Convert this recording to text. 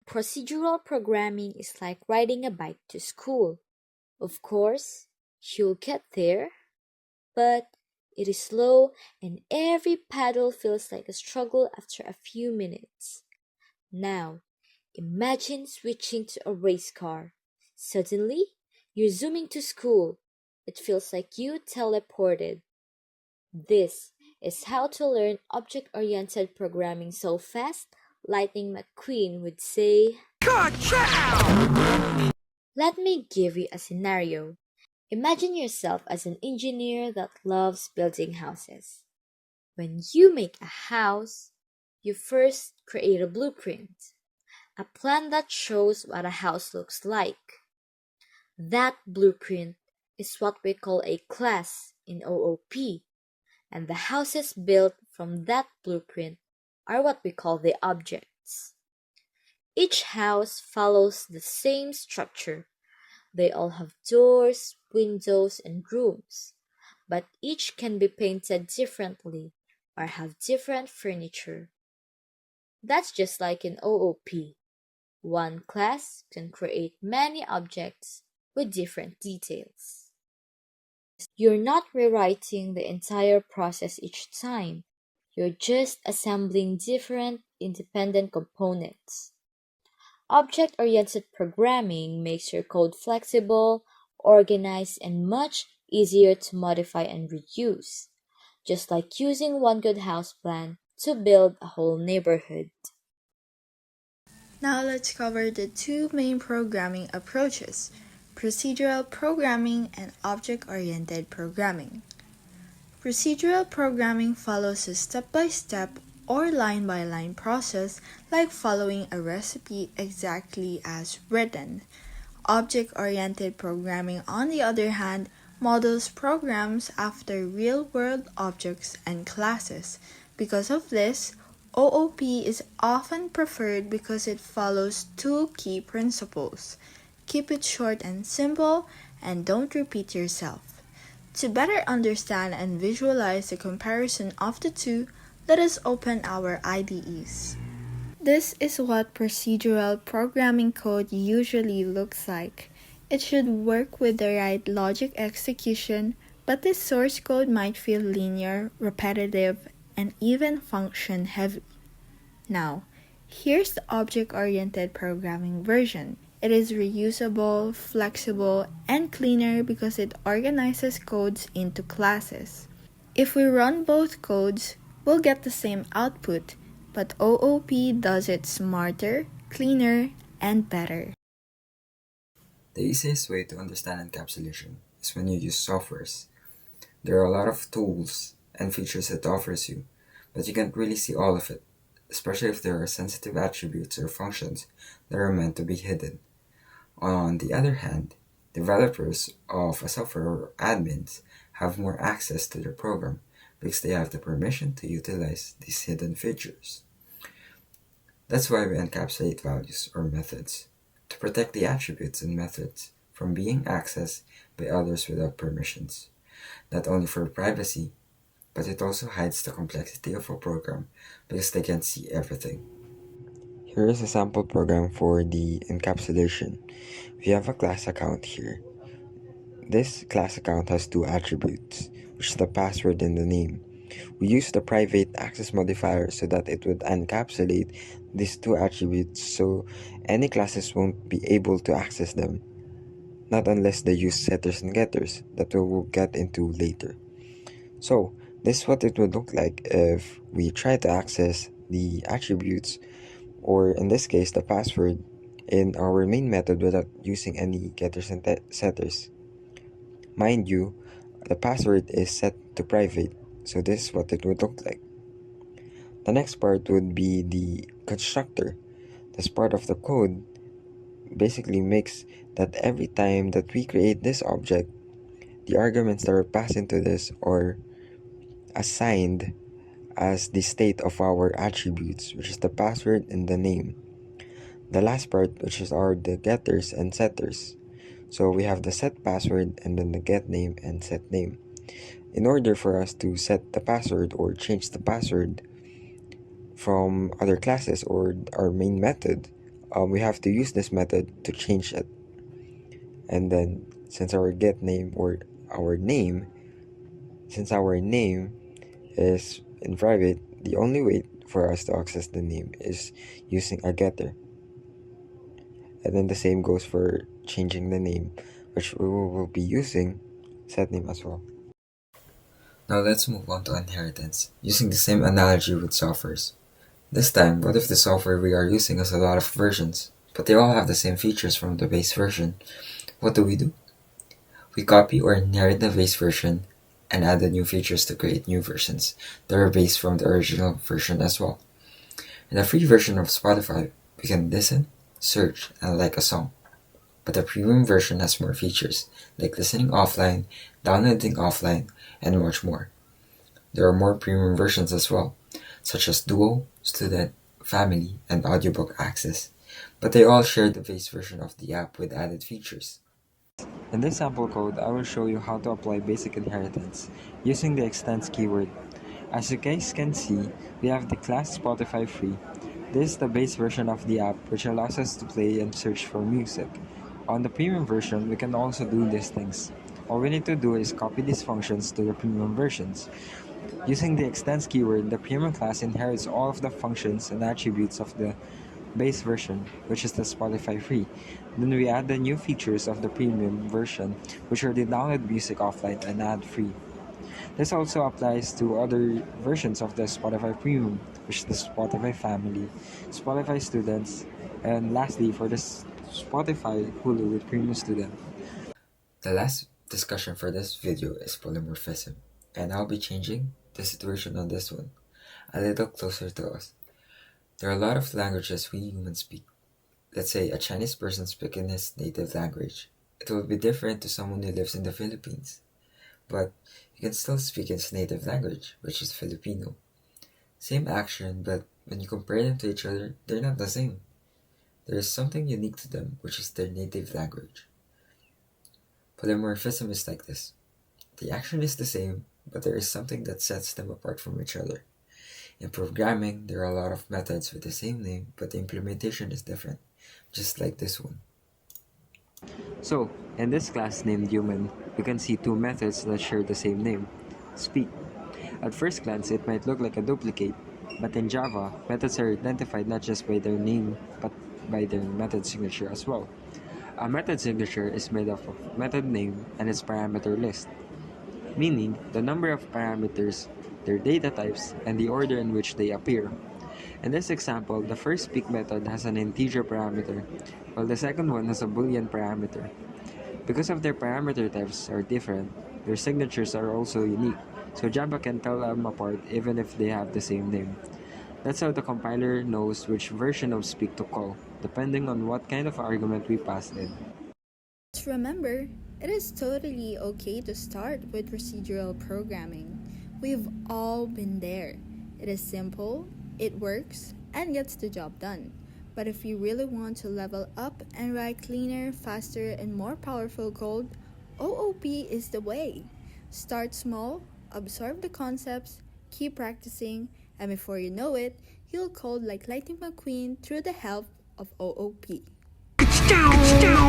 procedural programming is like riding a bike to school. Of course, you'll get there, but it is slow and every paddle feels like a struggle after a few minutes. Now, imagine switching to a race car. Suddenly, you're zooming to school. It feels like you teleported. This is how to learn object-oriented programming so fast, Lightning McQueen would say. Ka-CHOW! Let me give you a scenario. Imagine yourself as an engineer that loves building houses. When you make a house, you first create a blueprint, a plan that shows what a house looks like. That blueprint is what we call a class in OOP, and the houses built from that blueprint are what we call the objects. Each house follows the same structure. They all have doors, windows, and rooms, but each can be painted differently or have different furniture. That's just like in OOP. One class can create many objects with different details. You're not rewriting the entire process each time. You're just assembling different independent components. Object-oriented programming makes your code flexible, organized, and much easier to modify and reuse, just like using one good house plan to build a whole neighborhood. Now let's cover the two main programming approaches, procedural programming and object-oriented programming. Procedural programming follows a step-by-step or line-by-line process like following a recipe exactly as written. Object-oriented programming, on the other hand, models programs after real-world objects and classes. Because of this, OOP is often preferred because it follows two key principles. Keep it short and simple, and don't repeat yourself. To better understand and visualize the comparison of the two, let us open our IDEs. This is what procedural programming code usually looks like. It should work with the right logic execution, but the source code might feel linear, repetitive, and even function heavy. Now, here's the object-oriented programming version. It is reusable, flexible, and cleaner because it organizes codes into classes. If we run both codes, we'll get the same output, but OOP does it smarter, cleaner, and better. The easiest way to understand encapsulation is when you use softwares. There are a lot of tools and features it offers you, but you can't really see all of it, especially if there are sensitive attributes or functions that are meant to be hidden. On the other hand, developers of a software or admins have more access to their program because they have the permission to utilize these hidden features. That's why we encapsulate values or methods, to protect the attributes and methods from being accessed by others without permissions, not only for privacy, but it also hides the complexity of a program because they can't see everything. Here is a sample program for the encapsulation. We have a class account here. This class account has two attributes, which is the password and the name. We use the private access modifier so that it would encapsulate these two attributes so any classes won't be able to access them, not unless they use setters and getters that we will get into later. So, this is what it would look like if we try to access the attributes, or in this case the password, in our main method without using any getters and setters. Mind you, the password is set to private, so this is what it would look like. The next part would be the constructor. This part of the code basically makes that every time that we create this object, the arguments that are passed into this are assigned as the state of our attributes, which is the password and the name. The last part, which are the getters and setters. So we have the set password and then the get name and set name. In order for us to set the password or change the password from other classes or our main method, we have to use this method to change it. And then since our get name or our name, since our name is in private, the only way for us to access the name is using a getter. And then the same goes for changing the name, which we will be using setName as well. Now let's move on to inheritance, using the same analogy with softwares. This time, what if the software we are using has a lot of versions, but they all have the same features from the base version? What do? We copy or inherit the base version and add the new features to create new versions that are based from the original version as well. In the free version of Spotify, we can listen, search, and like a song. But the premium version has more features, like listening offline, downloading offline, and much more. There are more premium versions as well, such as Duo, Student, Family, and Audiobook Access, but they all share the base version of the app with added features. In this sample code, I will show you how to apply basic inheritance using the extends keyword. As you guys can see, we have the class Spotify free. This is the base version of the app, which allows us to play and search for music. On the premium version, we can also do these things. All we need to do is copy these functions to the premium versions. Using the extends keyword, the premium class inherits all of the functions and attributes of the base version, which is the Spotify free. Then we add the new features of the premium version, which are the download music offline and ad free. This also applies to other versions of the Spotify Premium, which is the Spotify Family, Spotify Students, and lastly for the Spotify Hulu with Premium Student. The last discussion for this video is polymorphism, and I'll be changing the situation on this one a little closer to us. There are a lot of languages we humans speak. Let's say a Chinese person speaking his native language. It will be different to someone who lives in the Philippines, but he can still speak his native language, which is Filipino. Same action, but when you compare them to each other, they're not the same. There is something unique to them, which is their native language. Polymorphism is like this. The action is the same, but there is something that sets them apart from each other. In programming, there are a lot of methods with the same name, but the implementation is different, just like this one. So, in this class named human, you can see two methods that share the same name, speak. At first glance, it might look like a duplicate, but in Java, methods are identified not just by their name, but by their method signature as well. A method signature is made up of method name and its parameter list, meaning the number of parameters, their data types, and the order in which they appear. In this example, the first speak method has an integer parameter, while the second one has a boolean parameter. Because of their parameter types are different, their signatures are also unique, so Java can tell them apart even if they have the same name. That's how the compiler knows which version of speak to call, depending on what kind of argument we pass in. Just remember, it is totally okay to start with procedural programming. We've all been there. It is simple, it works, and gets the job done. But if you really want to level up and write cleaner, faster, and more powerful code, OOP is the way. Start small, absorb the concepts, keep practicing, and before you know it, you'll code like Lightning McQueen through the help of OOP. Ka-CHOW!